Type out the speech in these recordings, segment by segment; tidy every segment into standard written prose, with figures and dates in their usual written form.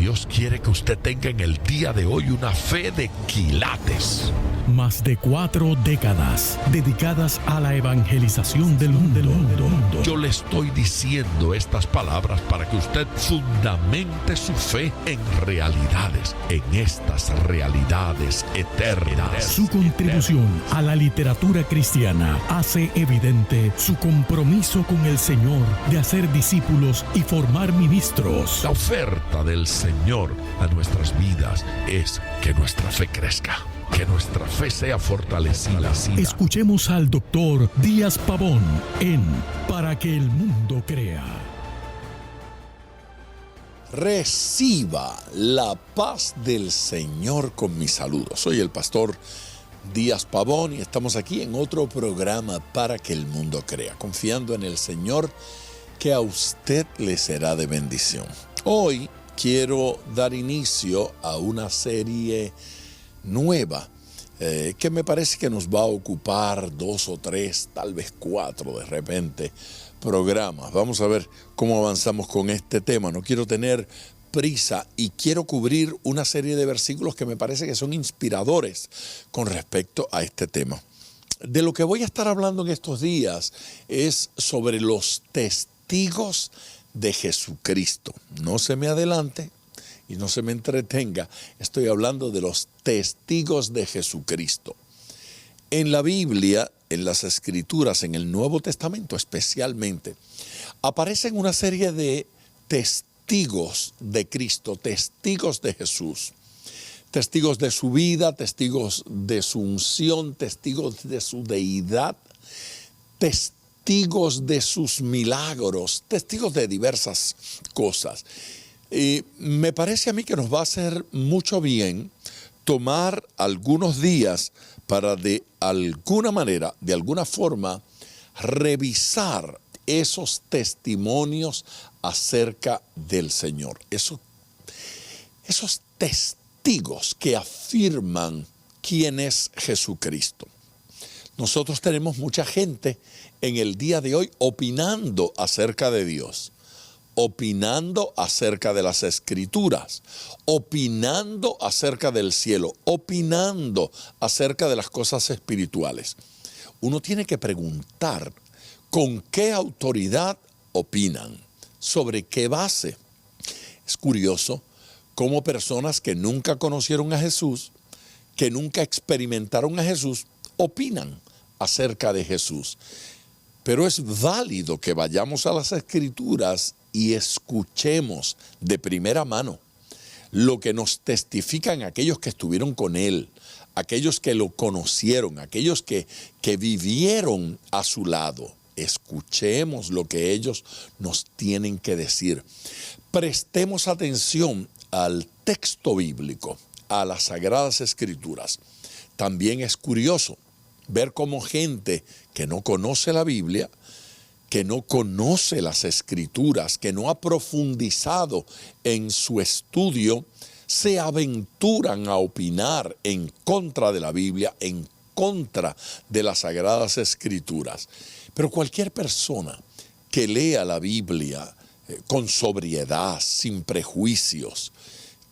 Dios quiere que usted tenga en el día de hoy una fe de quilates. Más de 4 décadas dedicadas a la evangelización del mundo. Yo le estoy diciendo estas palabras para que usted fundamente su fe en realidades, en estas realidades eternas. Su contribución a la literatura cristiana hace evidente su compromiso con el Señor de hacer discípulos y formar ministros. La oferta del Señor a nuestras vidas es que nuestra fe crezca, que nuestra fe sea fortalecida. Escuchemos al doctor Díaz Pavón en Para que el mundo crea. Reciba la paz del Señor con mis saludos. Soy el pastor Díaz Pavón y estamos aquí en otro programa Para que el mundo crea, confiando en el Señor que a usted le será de bendición. Hoy quiero dar inicio a una serie nueva que me parece que nos va a ocupar 2 o 3, tal vez 4 de repente programas. Vamos a ver cómo avanzamos con este tema. No quiero tener prisa y quiero cubrir una serie de versículos que me parece que son inspiradores con respecto a este tema. De lo que voy a estar hablando en estos días es sobre los testigos de Jesucristo. No se me adelante y no se me entretenga, estoy hablando de los testigos de Jesucristo. En la Biblia, en las Escrituras, en el Nuevo Testamento especialmente, aparecen una serie de testigos de Cristo, testigos de Jesús, testigos de su vida, testigos de su unción, testigos de su deidad, testigos de sus milagros, testigos de diversas cosas. Y me parece a mí que nos va a hacer mucho bien tomar algunos días para de alguna manera, de alguna forma, revisar esos testimonios acerca del Señor. Esos testigos que afirman quién es Jesucristo. Nosotros tenemos mucha gente en el día de hoy opinando acerca de Dios, opinando acerca de las Escrituras, opinando acerca del cielo, opinando acerca de las cosas espirituales. Uno tiene que preguntar con qué autoridad opinan, sobre qué base. Es curioso cómo personas que nunca conocieron a Jesús, que nunca experimentaron a Jesús, opinan acerca de Jesús. Pero es válido que vayamos a las Escrituras y escuchemos de primera mano lo que nos testifican aquellos que estuvieron con Él, aquellos que lo conocieron, aquellos que vivieron a su lado. Escuchemos lo que ellos nos tienen que decir. Prestemos atención al texto bíblico, a las Sagradas Escrituras. También es curioso ver cómo gente que no conoce la Biblia, que no conoce las Escrituras, que no ha profundizado en su estudio, se aventuran a opinar en contra de la Biblia, en contra de las Sagradas Escrituras. Pero cualquier persona que lea la Biblia con sobriedad, sin prejuicios,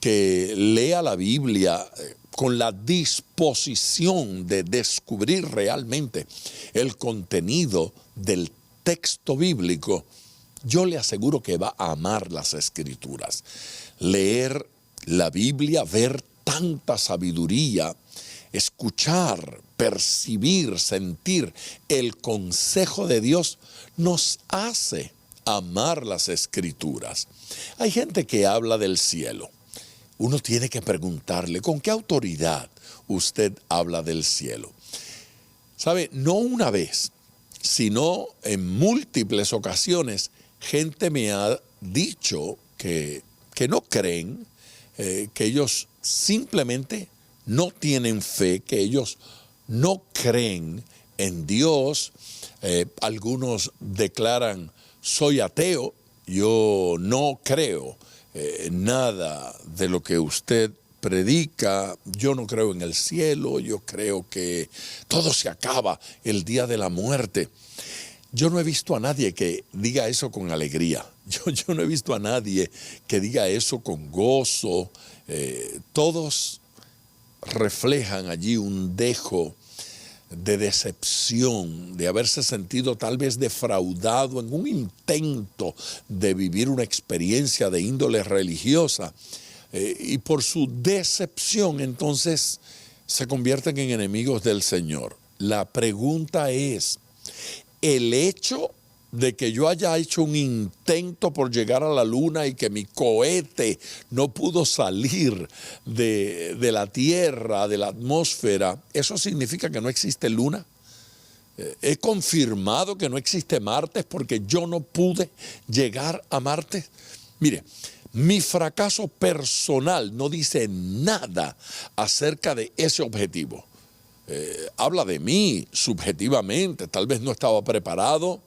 que lea la Biblia con la disposición de descubrir realmente el contenido del texto bíblico, yo le aseguro que va a amar las Escrituras. Leer la Biblia, ver tanta sabiduría, escuchar, percibir, sentir el consejo de Dios nos hace amar las Escrituras. Hay gente que habla del cielo. Uno tiene que preguntarle, ¿con qué autoridad usted habla del cielo? ¿Sabe? No una vez, sino en múltiples ocasiones, gente me ha dicho que no creen, que ellos simplemente no tienen fe, que ellos no creen en Dios. Algunos declaran, soy ateo, yo no creo nada de lo que usted predica, yo no creo en el cielo, yo creo que todo se acaba el día de la muerte. Yo no he visto a nadie que diga eso con alegría. Yo no he visto a nadie que diga eso con gozo. Todos reflejan allí un dejo de decepción, de haberse sentido tal vez defraudado en un intento de vivir una experiencia de índole religiosa. Y por su decepción, entonces, se convierten en enemigos del Señor. La pregunta es, el hecho de que yo haya hecho un intento por llegar a la luna y que mi cohete no pudo salir de la Tierra, de la atmósfera, ¿eso significa que no existe luna? He confirmado que no existe Marte porque yo no pude llegar a Marte. Mire, mi fracaso personal no dice nada acerca de ese objetivo. Habla de mí subjetivamente, tal vez no estaba preparado,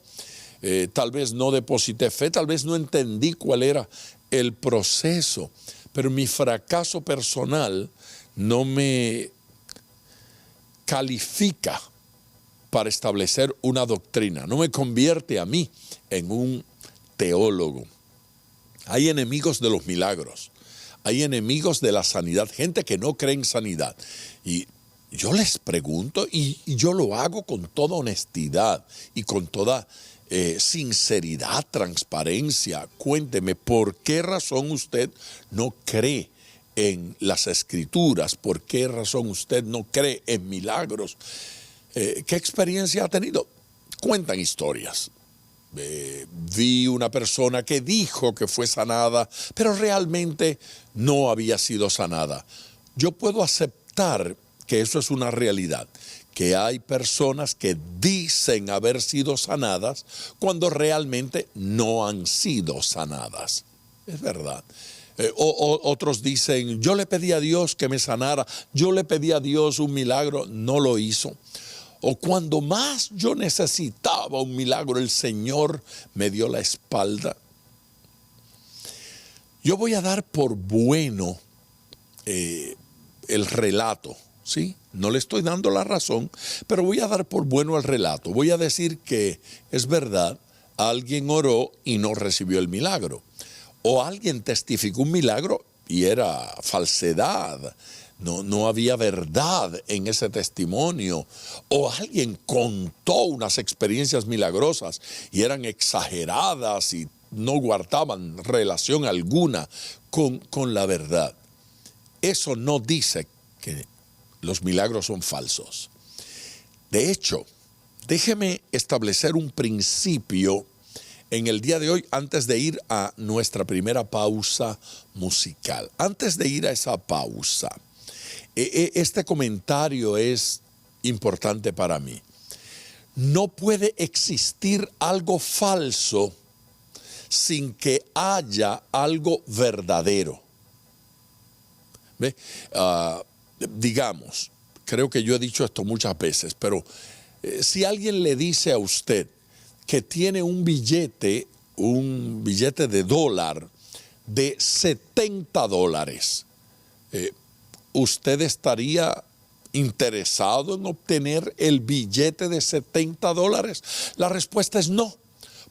tal vez no deposité fe, tal vez no entendí cuál era el proceso, pero mi fracaso personal no me califica para establecer una doctrina, no me convierte a mí en un teólogo. Hay enemigos de los milagros, hay enemigos de la sanidad, gente que no cree en sanidad. Y yo les pregunto, y yo lo hago con toda honestidad y con toda sinceridad, transparencia. Cuénteme, ¿por qué razón usted no cree en las Escrituras? ¿Por qué razón usted no cree en milagros? ¿Qué experiencia ha tenido? Cuentan historias. Vi una persona que dijo que fue sanada, pero realmente no había sido sanada. Yo puedo aceptar que eso es una realidad, que hay personas que dicen haber sido sanadas cuando realmente no han sido sanadas. Es verdad. Otros dicen, yo le pedí a Dios que me sanara, yo le pedí a Dios un milagro, no lo hizo. O cuando más yo necesitaba un milagro, el Señor me dio la espalda. Yo voy a dar por bueno el relato, ¿sí? No le estoy dando la razón, pero voy a dar por bueno el relato. Voy a decir que es verdad, alguien oró y no recibió el milagro. O alguien testificó un milagro y era falsedad. No había verdad en ese testimonio. O alguien contó unas experiencias milagrosas y eran exageradas y no guardaban relación alguna con la verdad. Eso no dice que los milagros son falsos. De hecho, déjeme establecer un principio en el día de hoy antes de ir a nuestra primera pausa musical. Antes de ir a esa pausa, este comentario es importante para mí. No puede existir algo falso sin que haya algo verdadero. ¿Ve? Digamos, creo que yo he dicho esto muchas veces, pero si alguien le dice a usted que tiene un billete de dólar de $70, ¿usted estaría interesado en obtener el billete de $70? La respuesta es no,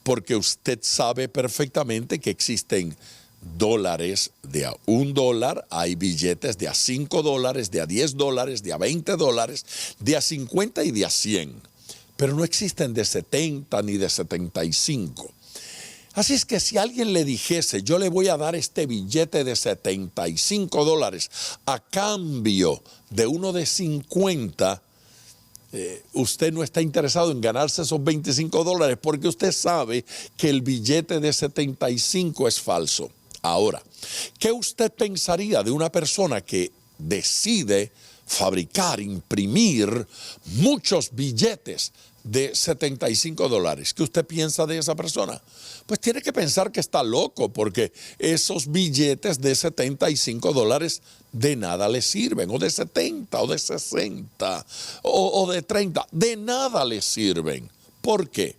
porque usted sabe perfectamente que existen dólares de a $1, hay billetes de a $5, de a $10, de a $20, de a 50 y de a 100, pero no existen de 70 ni de 75. Así es que si alguien le dijese, yo le voy a dar este billete de $75 a cambio de uno de 50, usted no está interesado en ganarse esos $25 porque usted sabe que el billete de 75 es falso. Ahora, ¿qué usted pensaría de una persona que decide fabricar, imprimir muchos billetes de $75? ¿Qué usted piensa de esa persona? Pues tiene que pensar que está loco, porque esos billetes de $75 de nada le sirven, o de 70, o de 60, o de 30, de nada le sirven. ¿Por qué?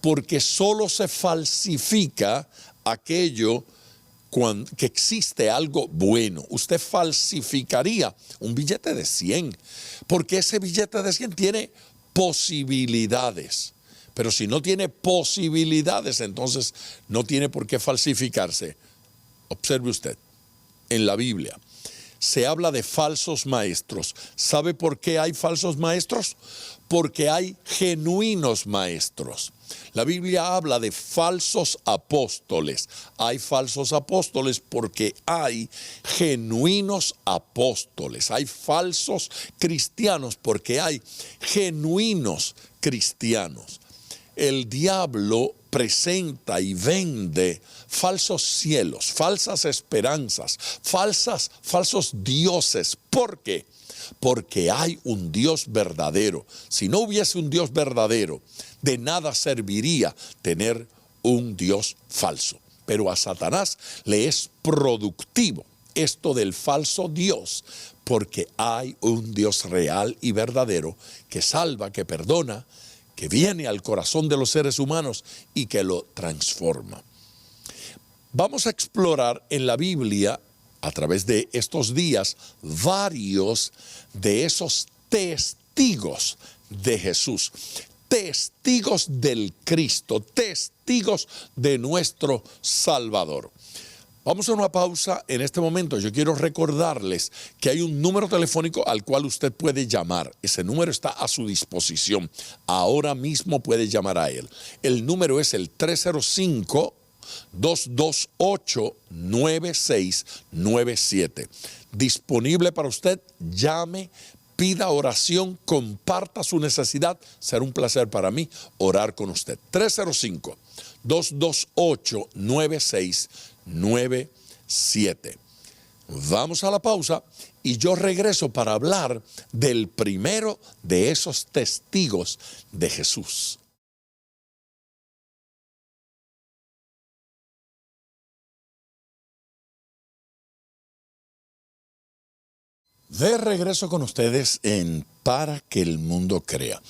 Porque solo se falsifica aquello que existe algo bueno. Usted falsificaría un billete de 100, porque ese billete de 100 tiene posibilidades. Pero si no tiene posibilidades, entonces no tiene por qué falsificarse. Observe usted, en la Biblia se habla de falsos maestros. ¿Sabe por qué hay falsos maestros? Porque hay genuinos maestros. La Biblia habla de falsos apóstoles. Hay falsos apóstoles porque hay genuinos apóstoles. Hay falsos cristianos porque hay genuinos cristianos. El diablo presenta y vende falsos cielos, falsas esperanzas, falsos dioses. ¿Por qué? Porque hay un Dios verdadero. Si no hubiese un Dios verdadero, de nada serviría tener un Dios falso. Pero a Satanás le es productivo esto del falso Dios, porque hay un Dios real y verdadero que salva, que perdona, que viene al corazón de los seres humanos y que lo transforma. Vamos a explorar en la Biblia, a través de estos días, varios de esos testigos de Jesús, testigos del Cristo, testigos de nuestro Salvador. Vamos a una pausa en este momento. Yo quiero recordarles que hay un número telefónico al cual usted puede llamar. Ese número está a su disposición. Ahora mismo puede llamar a él. El número es el 305-228-9697. Disponible para usted. Llame, pida oración, comparta su necesidad. Será un placer para mí orar con usted. 305-228-9697. Vamos a la pausa y yo regreso para hablar del primero de esos testigos de Jesús. De regreso con ustedes en Para que el Mundo Crea.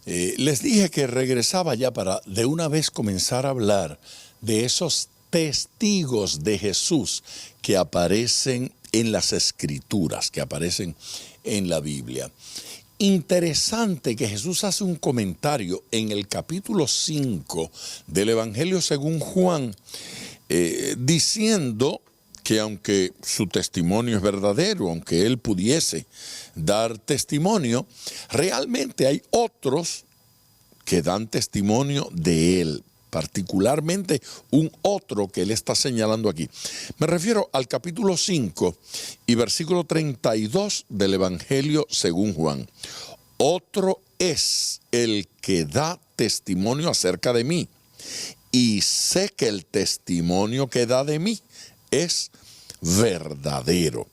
Les dije que regresaba ya para de una vez comenzar a hablar de esos testigos de Jesús que aparecen en las Escrituras, que aparecen en la Biblia. Interesante que Jesús hace un comentario en el capítulo 5 del Evangelio según Juan, diciendo que aunque su testimonio es verdadero, aunque él pudiese dar testimonio, realmente hay otros que dan testimonio de él. Particularmente un otro que él está señalando aquí. Me refiero al capítulo 5 y versículo 32 del Evangelio según Juan. Otro es el que da testimonio acerca de mí, y sé que el testimonio que da de mí es verdadero.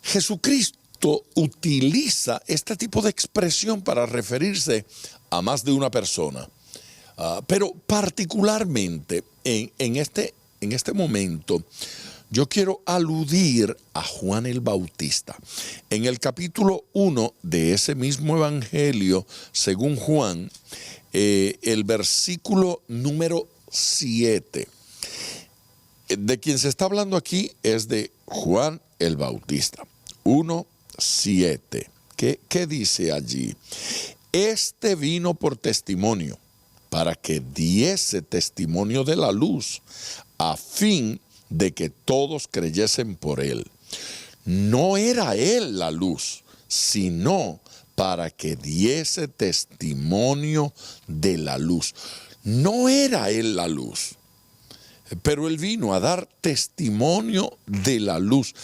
Jesucristo utiliza este tipo de expresión para referirse a más de una persona. Pero particularmente en este momento yo quiero aludir a Juan el Bautista. En el capítulo 1 de ese mismo Evangelio, según Juan, el versículo número 7, de quien se está hablando aquí es de Juan el Bautista. 1:7. ¿Qué dice allí? Este vino por testimonio, para que diese testimonio de la luz, a fin de que todos creyesen por él. No era él la luz, sino para que diese testimonio de la luz. No era él la luz, pero él vino a dar testimonio de la luz.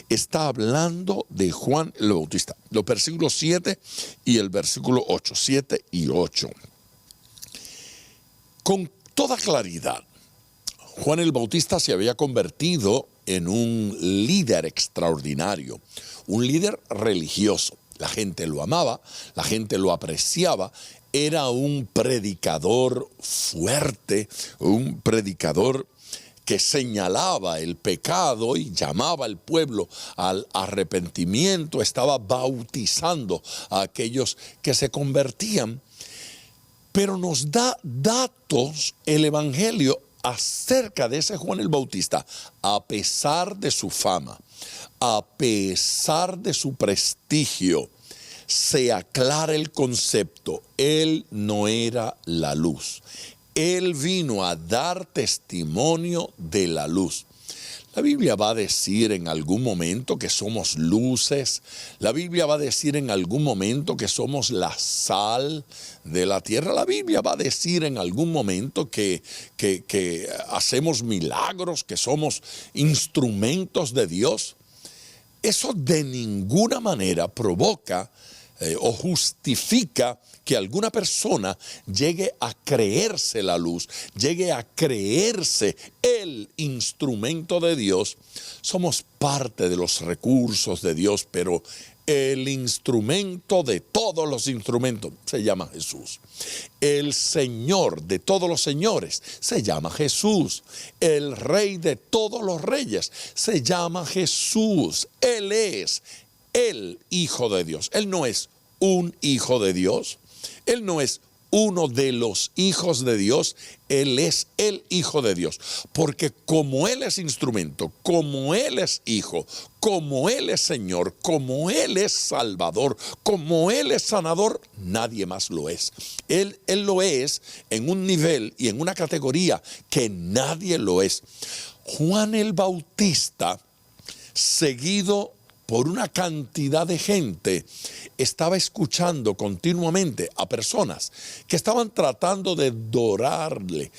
Está hablando de Juan el Bautista. Los versículos 7 y el versículo 8, 7 y 8. Con toda claridad, Juan el Bautista se había convertido en un líder extraordinario, un líder religioso. La gente lo amaba, la gente lo apreciaba, era un predicador fuerte, un predicador que señalaba el pecado y llamaba al pueblo al arrepentimiento, estaba bautizando a aquellos que se convertían. Pero nos da datos el Evangelio acerca de ese Juan el Bautista, a pesar de su fama, a pesar de su prestigio. se aclara el concepto. Él no era la luz. Él vino a dar testimonio de la luz. La Biblia va a decir en algún momento que somos luces. La Biblia va a decir en algún momento que somos la sal de la tierra. La Biblia va a decir en algún momento que hacemos milagros, que somos instrumentos de Dios. Eso de ninguna manera provoca o justifica que alguna persona llegue a creerse la luz, llegue a creerse el instrumento de Dios. Somos parte de los recursos de Dios, pero el instrumento de todos los instrumentos se llama Jesús. El Señor de todos los señores se llama Jesús. El Rey de todos los reyes se llama Jesús. Él es el Hijo de Dios. Él no es un hijo de Dios. Él no es uno de los hijos de Dios. Él es el Hijo de Dios. Porque como Él es instrumento, como Él es Hijo, como Él es Señor, como Él es Salvador, como Él es sanador, nadie más lo es. Él lo es en un nivel y en una categoría que nadie lo es. Juan el Bautista, seguido por una cantidad de gente, estaba escuchando continuamente a personas que estaban tratando de dorarle,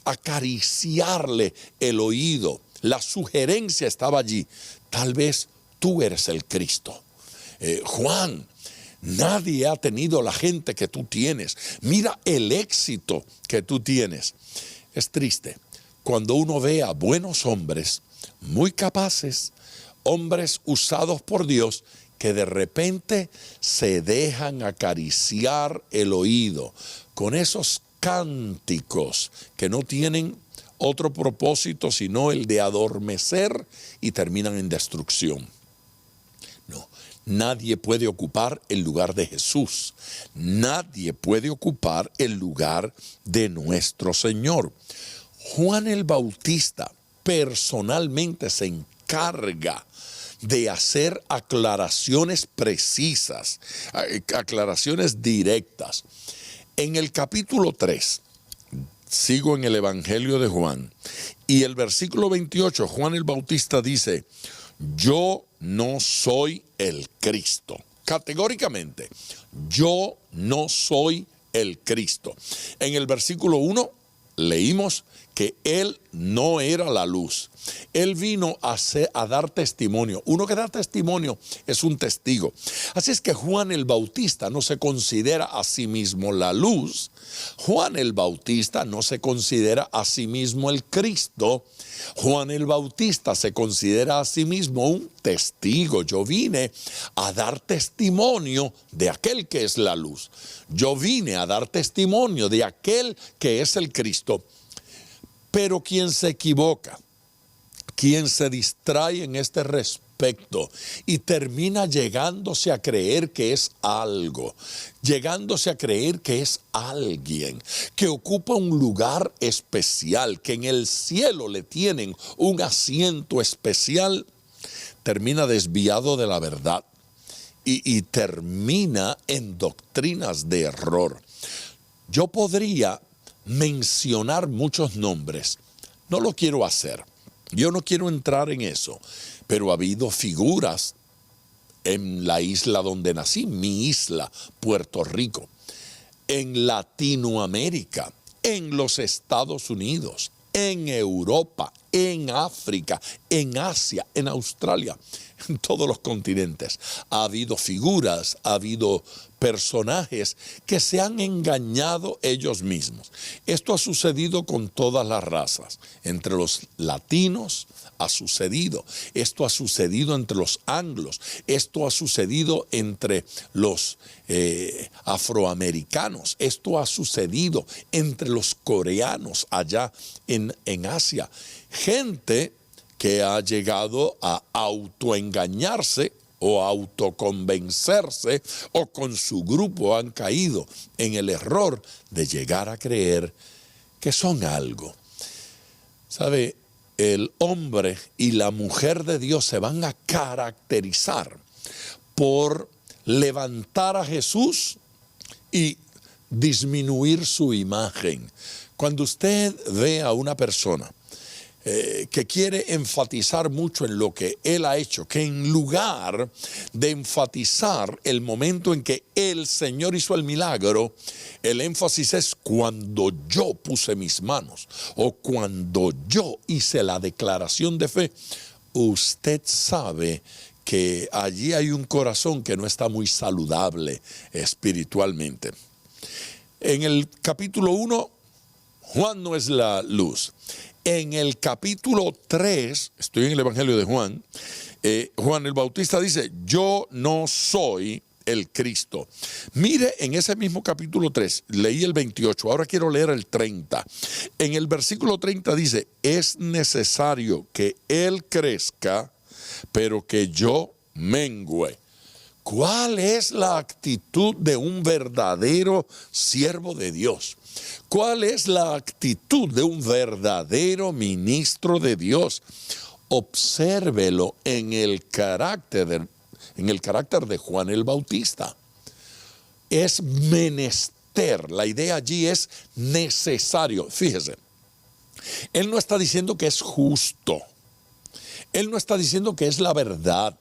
acariciarle el oído. La sugerencia estaba allí. Tal vez tú eres el Cristo. Juan, nadie ha tenido la gente que tú tienes. Mira el éxito que tú tienes. Es triste cuando uno ve a buenos hombres muy capaces, hombres usados por Dios, que de repente se dejan acariciar el oído con esos cánticos que no tienen otro propósito sino el de adormecer y terminan en destrucción. No, nadie puede ocupar el lugar de Jesús. Nadie puede ocupar el lugar de nuestro Señor. Juan el Bautista personalmente se encarga de hacer aclaraciones precisas, aclaraciones directas. En el capítulo 3, sigo en el Evangelio de Juan, y el versículo 28, Juan el Bautista dice: yo no soy el Cristo. Categóricamente, yo no soy el Cristo. En el versículo 1 leímos que Él no era la luz. Él vino a dar testimonio. Uno que da testimonio es un testigo. Así es que Juan el Bautista no se considera a sí mismo la luz. Juan el Bautista no se considera a sí mismo el Cristo. Juan el Bautista se considera a sí mismo un testigo. Yo vine a dar testimonio de aquel que es la luz. Yo vine a dar testimonio de aquel que es el Cristo. Pero quien se equivoca, quien se distrae en este respecto y termina llegándose a creer que es algo, llegándose a creer que es alguien, que ocupa un lugar especial, que en el cielo le tienen un asiento especial, termina desviado de la verdad y termina en doctrinas de error. Yo podría mencionar muchos nombres, no lo quiero hacer. Yo no quiero entrar en eso, pero ha habido figuras en la isla donde nací, mi isla, Puerto Rico, en Latinoamérica, en los Estados Unidos, en Europa, en África, en Asia, en Australia, en todos los continentes. Ha habido figuras, ha habido personajes que se han engañado ellos mismos. Esto ha sucedido con todas las razas. Entre los latinos ha sucedido. Esto ha sucedido entre los anglos. Esto ha sucedido entre los afroamericanos. Esto ha sucedido entre los coreanos allá en Asia. Gente que ha llegado a autoengañarse o autoconvencerse, o con su grupo han caído en el error de llegar a creer que son algo. ¿Sabe? El hombre y la mujer de Dios se van a caracterizar por levantar a Jesús y disminuir su imagen. Cuando usted ve a una persona que quiere enfatizar mucho en lo que él ha hecho, que en lugar de enfatizar el momento en que el Señor hizo el milagro, el énfasis es cuando yo puse mis manos o cuando yo hice la declaración de fe, usted sabe que allí hay un corazón que no está muy saludable espiritualmente. En el capítulo 1, Juan no es la luz. En el capítulo 3, estoy en el Evangelio de Juan, Juan el Bautista dice, yo no soy el Cristo. Mire, en ese mismo capítulo 3, leí el 28, ahora quiero leer el 30. En el versículo 30 dice, es necesario que Él crezca, pero que yo mengüe. ¿Cuál es la actitud de un verdadero siervo de Dios? ¿Cuál es la actitud de un verdadero ministro de Dios? Obsérvelo en el carácter de Juan el Bautista. Es menester, la idea allí es necesario. Fíjese, él no está diciendo que es justo. Él no está diciendo que es la verdad.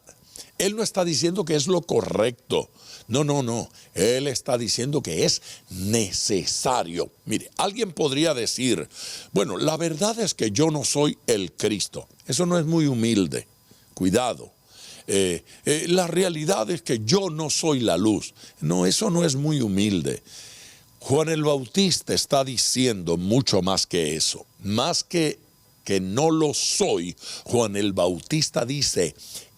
Él no está diciendo que es lo correcto. No. Él está diciendo que es necesario. Mire, alguien podría decir, bueno, la verdad es que yo no soy el Cristo. Eso no es muy humilde. Cuidado. La realidad es que yo no soy la luz. No, eso no es muy humilde. Juan el Bautista está diciendo mucho más que eso. Más que no lo soy, Juan el Bautista dice,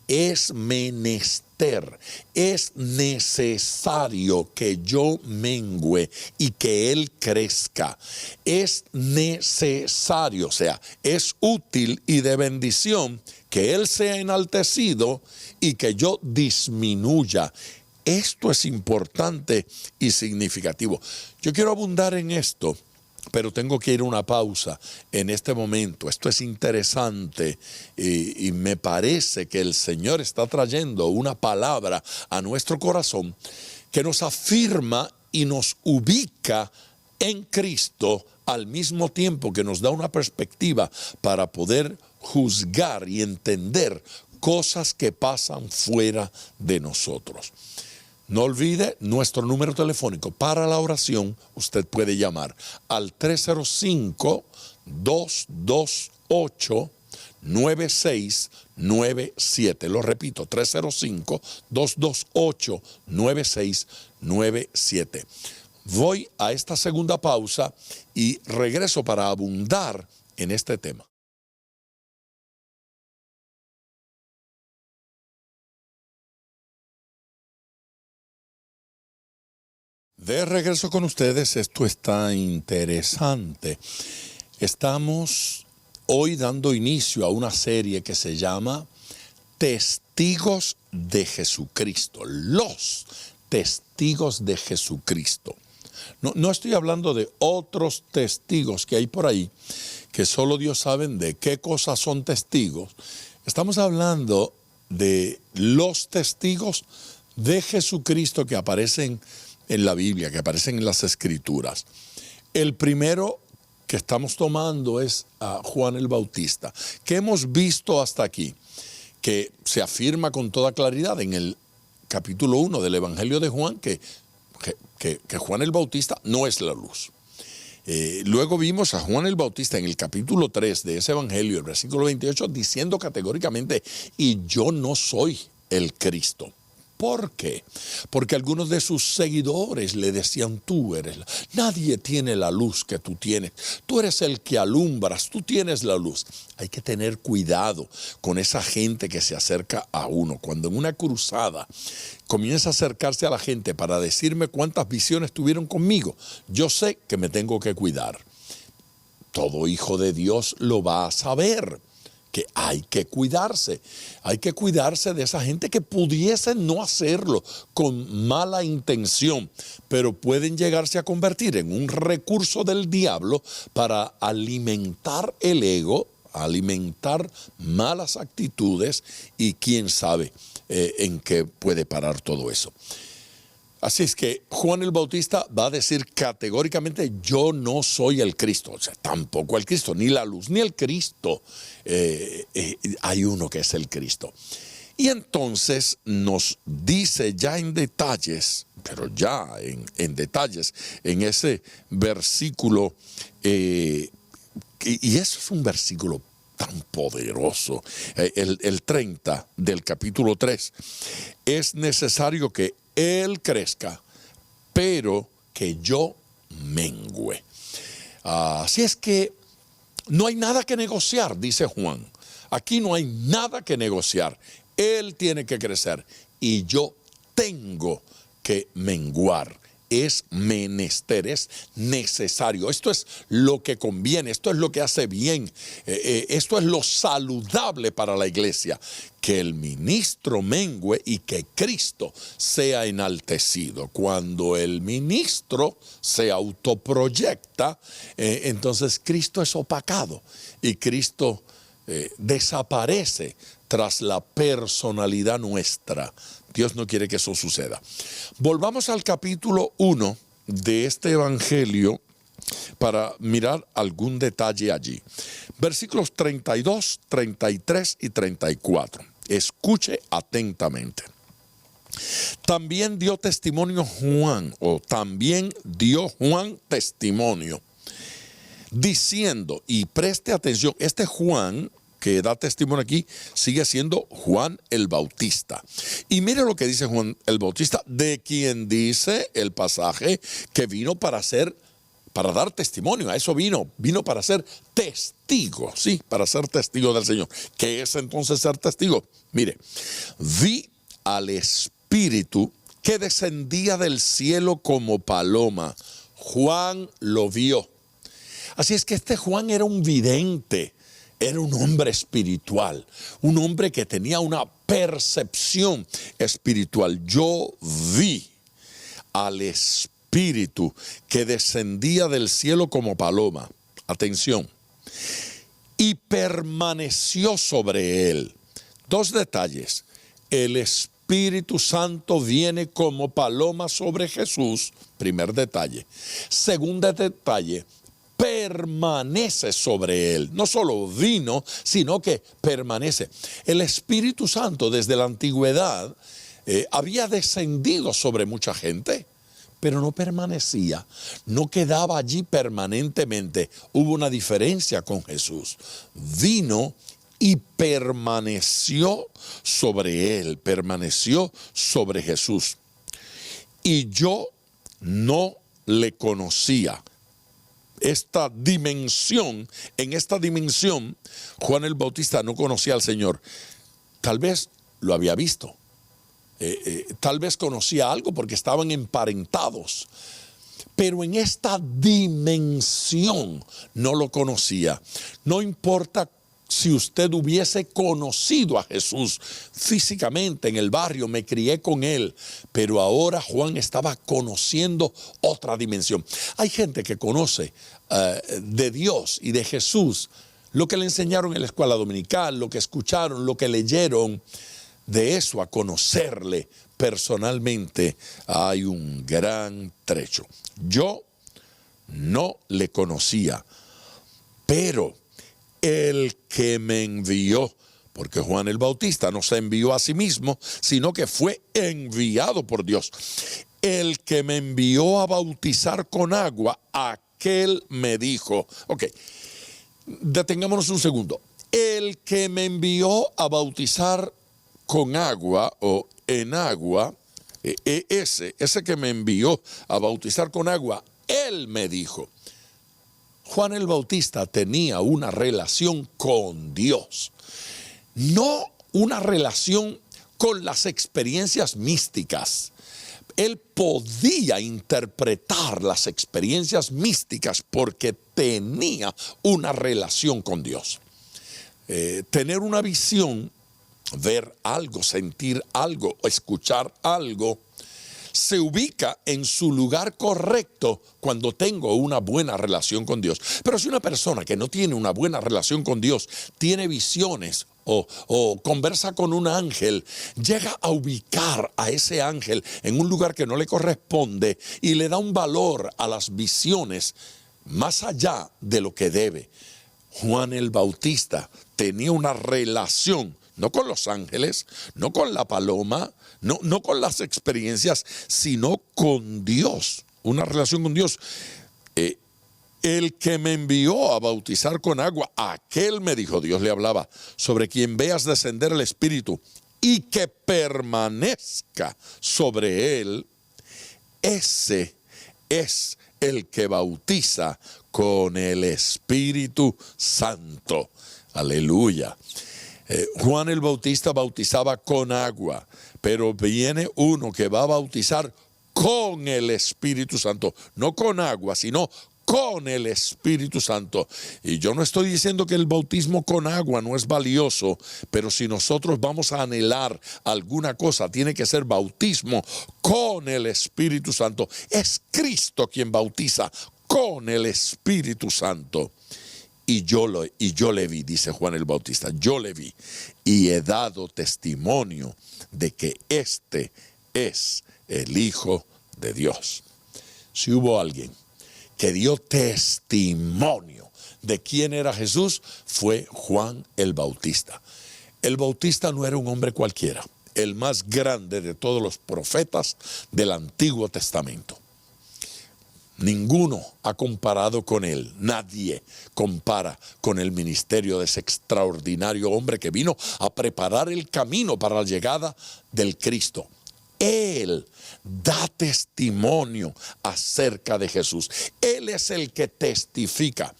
es menester, es necesario que yo mengüe y que Él crezca. Es necesario, o sea, es útil y de bendición que Él sea enaltecido y que yo disminuya. Esto es importante y significativo. Yo quiero abundar en esto, pero tengo que ir a una pausa en este momento. Esto es interesante y me parece que el Señor está trayendo una palabra a nuestro corazón que nos afirma y nos ubica en Cristo al mismo tiempo que nos da una perspectiva para poder juzgar y entender cosas que pasan fuera de nosotros. No olvide nuestro número telefónico para la oración. Usted puede llamar al 305-228-9697. Lo repito, 305-228-9697. Voy a esta segunda pausa y regreso para abundar en este tema. De regreso con ustedes, esto está interesante. Estamos hoy dando inicio a una serie que se llama Testigos de Jesucristo. Los testigos de Jesucristo. No estoy hablando de otros testigos que hay por ahí, que solo Dios sabe de qué cosas son testigos. Estamos hablando de los testigos de Jesucristo que aparecen en la Biblia, que aparecen en las Escrituras. El primero que estamos tomando es a Juan el Bautista, que hemos visto hasta aquí, que se afirma con toda claridad en el capítulo 1 del Evangelio de Juan, que Juan el Bautista no es la luz. Luego vimos a Juan el Bautista en el capítulo 3 de ese Evangelio, el versículo 28, diciendo categóricamente, y yo no soy el Cristo. ¿Por qué? Porque algunos de sus seguidores le decían, nadie tiene la luz que tú tienes, tú eres el que alumbras, tú tienes la luz. Hay que tener cuidado con esa gente que se acerca a uno. Cuando en una cruzada comienza a acercarse a la gente para decirme cuántas visiones tuvieron conmigo, yo sé que me tengo que cuidar. Todo hijo de Dios lo va a saber. Que hay que cuidarse de esa gente que pudiese no hacerlo con mala intención, pero pueden llegarse a convertir en un recurso del diablo para alimentar el ego, a alimentar malas actitudes y quién sabe en qué puede parar todo eso. Así es que Juan el Bautista va a decir categóricamente: yo no soy el Cristo. O sea, tampoco el Cristo, ni la luz, ni el Cristo. Hay uno que es el Cristo. Y entonces nos dice ya en detalles, pero ya en detalles, en ese versículo, y eso es un versículo tan poderoso, el 30 del capítulo 3, es necesario que Él crezca, pero que yo mengüe. Así es que no hay nada que negociar, dice Juan. Aquí no hay nada que negociar. Él tiene que crecer y yo tengo que menguar. Es menester, es necesario. Esto es lo que conviene, esto es lo que hace bien, esto es lo saludable para la iglesia. Que el ministro mengüe y que Cristo sea enaltecido. Cuando el ministro se autoproyecta, entonces Cristo es opacado y Cristo desaparece tras la personalidad nuestra. Dios no quiere que eso suceda. Volvamos al capítulo 1 de este evangelio para mirar algún detalle allí. Versículos 32, 33 y 34. Escuche atentamente. También dio testimonio Juan, o también dio Juan testimonio, diciendo, y preste atención, este Juan que da testimonio aquí sigue siendo Juan el Bautista. Y mire lo que dice Juan el Bautista, de quien dice el pasaje que vino para dar testimonio. A eso vino para ser testigo, sí, para ser testigo del Señor. ¿Qué es entonces ser testigo? Mire, vi al Espíritu que descendía del cielo como paloma. Juan lo vio. Así es que este Juan era un vidente. Era un hombre espiritual, un hombre que tenía una percepción espiritual. Yo vi al Espíritu que descendía del cielo como paloma. Atención. Y permaneció sobre él. Dos detalles. El Espíritu Santo viene como paloma sobre Jesús. Primer detalle. Segundo detalle. Permanece sobre él. No solo vino, sino que permanece. El Espíritu Santo desde la antigüedad había descendido sobre mucha gente, pero no permanecía, no quedaba allí permanentemente. Hubo una diferencia con Jesús. Vino y permaneció sobre él, permaneció sobre Jesús. Y yo no le conocía. En esta dimensión, Juan el Bautista no conocía al Señor. Tal vez lo había visto. Tal vez conocía algo porque estaban emparentados. Pero en esta dimensión no lo conocía. No importa si usted hubiese conocido a Jesús físicamente en el barrio, me crié con él, pero ahora Juan estaba conociendo otra dimensión. Hay gente que conoce de Dios y de Jesús lo que le enseñaron en la escuela dominical, lo que escucharon, lo que leyeron. De eso a conocerle personalmente hay un gran trecho. Yo no le conocía, pero el que me envió, porque Juan el Bautista no se envió a sí mismo, sino que fue enviado por Dios. El que me envió a bautizar con agua, aquel me dijo. Ok, detengámonos un segundo. El que me envió a bautizar con agua o en agua, ese que me envió a bautizar con agua, él me dijo. Juan el Bautista tenía una relación con Dios, no una relación con las experiencias místicas. Él podía interpretar las experiencias místicas porque tenía una relación con Dios. Tener una visión, ver algo, sentir algo, escuchar algo, se ubica en su lugar correcto cuando tengo una buena relación con Dios. Pero si una persona que no tiene una buena relación con Dios tiene visiones o conversa con un ángel, llega a ubicar a ese ángel en un lugar que no le corresponde y le da un valor a las visiones más allá de lo que debe. Juan el Bautista tenía una relación, no con los ángeles, no con la paloma, no con las experiencias, sino con Dios, una relación con Dios. El que me envió a bautizar con agua, aquel me dijo, Dios le hablaba, sobre quien veas descender el Espíritu y que permanezca sobre él, ese es el que bautiza con el Espíritu Santo. Aleluya. Juan el Bautista bautizaba con agua, pero viene uno que va a bautizar con el Espíritu Santo, no con agua, sino con el Espíritu Santo. Y yo no estoy diciendo que el bautismo con agua no es valioso, pero si nosotros vamos a anhelar alguna cosa, tiene que ser bautismo con el Espíritu Santo. Es Cristo quien bautiza con el Espíritu Santo. Y yo le vi, dice Juan el Bautista, yo le vi y he dado testimonio de que este es el Hijo de Dios. Si hubo alguien que dio testimonio de quién era Jesús, fue Juan el Bautista. El Bautista no era un hombre cualquiera, el más grande de todos los profetas del Antiguo Testamento. Ninguno ha comparado con él, nadie compara con el ministerio de ese extraordinario hombre que vino a preparar el camino para la llegada del Cristo. Él da testimonio acerca de Jesús. Él es el que testifica.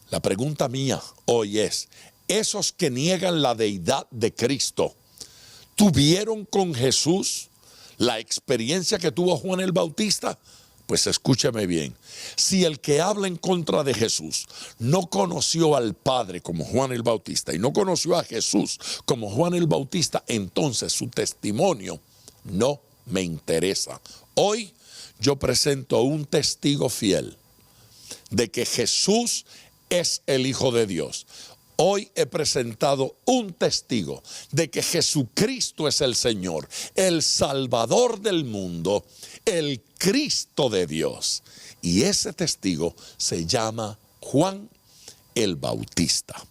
La pregunta mía hoy es, esos que niegan la deidad de Cristo, ¿tuvieron con Jesús la experiencia que tuvo Juan el Bautista? Pues escúcheme bien, si el que habla en contra de Jesús no conoció al Padre como Juan el Bautista y no conoció a Jesús como Juan el Bautista, entonces su testimonio no me interesa. Hoy yo presento un testigo fiel de que Jesús es el Hijo de Dios. Hoy he presentado un testigo de que Jesucristo es el Señor, el Salvador del mundo, el Cristo de Dios. Y ese testigo se llama Juan el Bautista.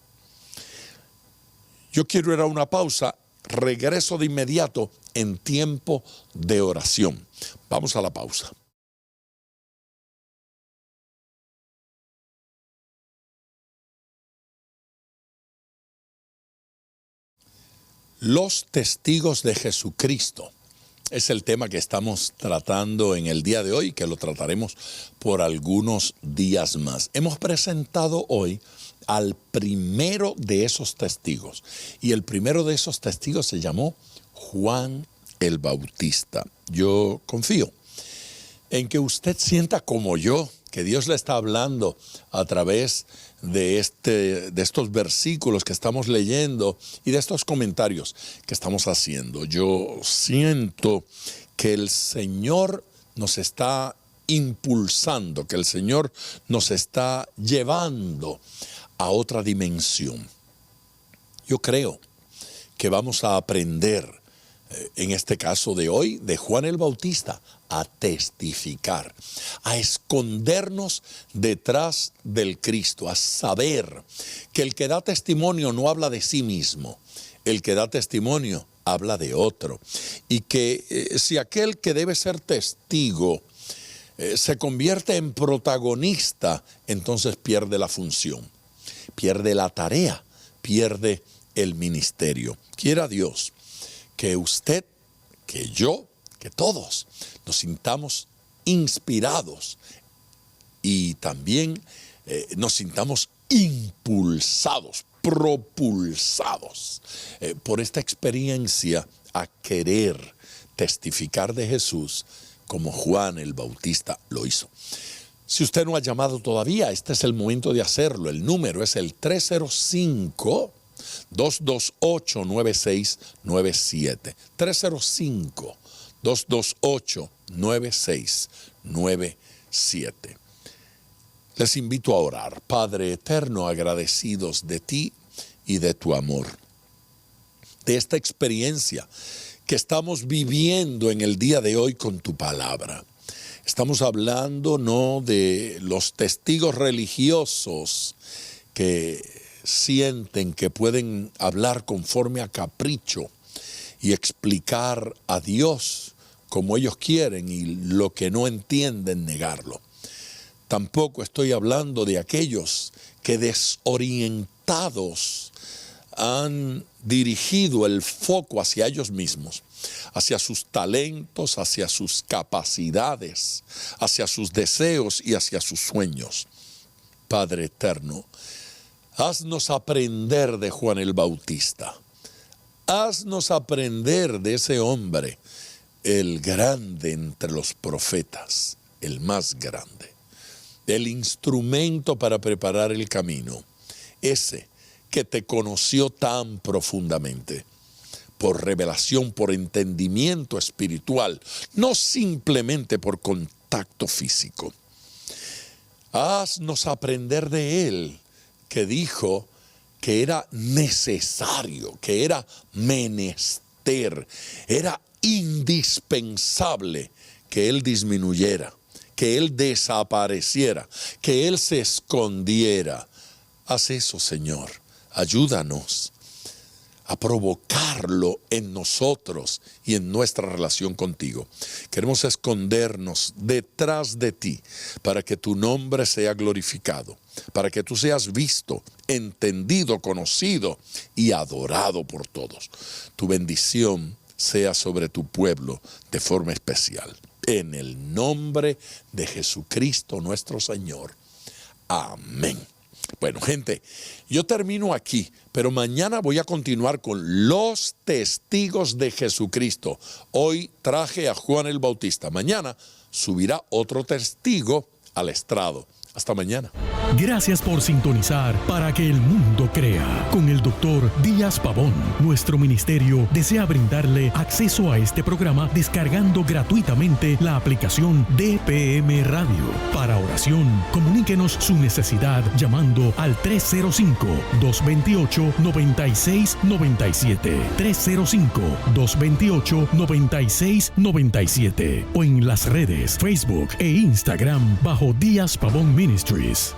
Yo quiero ir a una pausa, regreso de inmediato en tiempo de oración. Vamos a la pausa. Los testigos de Jesucristo es el tema que estamos tratando en el día de hoy, que lo trataremos por algunos días más. Hemos presentado hoy al primero de esos testigos, y el primero de esos testigos se llamó Juan el Bautista. Yo confío en que usted sienta como yo, que Dios le está hablando a través de estos versículos que estamos leyendo y de estos comentarios que estamos haciendo. Yo siento que el Señor nos está impulsando, que el Señor nos está llevando a otra dimensión. Yo creo que vamos a aprender, en este caso de hoy, de Juan el Bautista, a testificar, a escondernos detrás del Cristo, a saber que el que da testimonio no habla de sí mismo, el que da testimonio habla de otro, y que si aquel que debe ser testigo se convierte en protagonista, entonces pierde la función, pierde la tarea, pierde el ministerio. Quiera Dios que usted, que yo, que todos nos sintamos inspirados y también nos sintamos impulsados, propulsados por esta experiencia a querer testificar de Jesús como Juan el Bautista lo hizo. Si usted no ha llamado todavía, este es el momento de hacerlo. El número es el 305-228-9697. 305 228-9697. Les invito a orar. Padre eterno, agradecidos de ti y de tu amor, de esta experiencia que estamos viviendo en el día de hoy con tu palabra. Estamos hablando no de los testigos religiosos que sienten que pueden hablar conforme a capricho y explicar a Dios como ellos quieren y lo que no entienden negarlo. Tampoco estoy hablando de aquellos que desorientados han dirigido el foco hacia ellos mismos, hacia sus talentos, hacia sus capacidades, hacia sus deseos y hacia sus sueños. Padre eterno, haznos aprender de Juan el Bautista. Haznos aprender de ese hombre, el grande entre los profetas, el más grande, el instrumento para preparar el camino, ese que te conoció tan profundamente, por revelación, por entendimiento espiritual, no simplemente por contacto físico. Haznos aprender de él, que dijo que era necesario, que era menester, era indispensable que él disminuyera, que él desapareciera, que él se escondiera. Haz eso, Señor. Ayúdanos a provocarlo en nosotros y en nuestra relación contigo. Queremos escondernos detrás de ti para que tu nombre sea glorificado, para que tú seas visto, entendido, conocido y adorado por todos. Tu bendición sea sobre tu pueblo de forma especial. En el nombre de Jesucristo nuestro Señor. Amén. Bueno, gente, yo termino aquí, pero mañana voy a continuar con los testigos de Jesucristo. Hoy traje a Juan el Bautista. Mañana subirá otro testigo al estrado. Hasta mañana. Gracias por sintonizar Para que el mundo crea con el Dr. Díaz Pavón. Nuestro ministerio desea brindarle acceso a este programa descargando gratuitamente la aplicación DPM Radio. Para oración, comuníquenos su necesidad llamando al 305-228-9697. 305-228-9697. O en las redes Facebook e Instagram bajo Díaz Pavón Ministries.